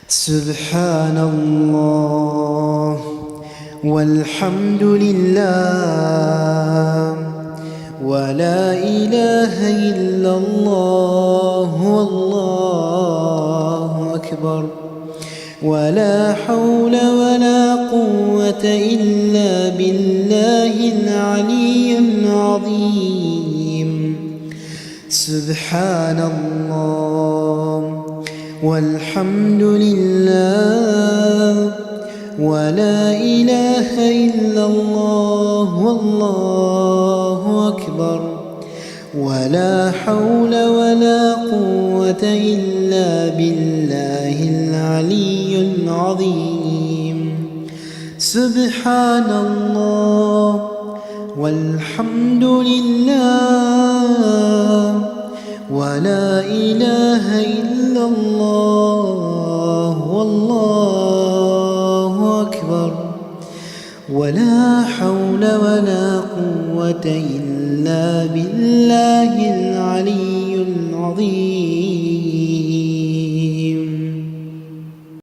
سبحان الله والحمد لله ولا إله إلا الله والله أكبر ولا حول ولا قوة إلا بالله العلي العظيم. سبحان الله والحمد لله ولا إله إلا الله والله أكبر ولا حول ولا قوة إلا بالله العلي العظيم. سبحان الله والحمد لله ولا إله إلا الله والله أكبر ولا حول ولا قوة إلا بالله العلي العظيم.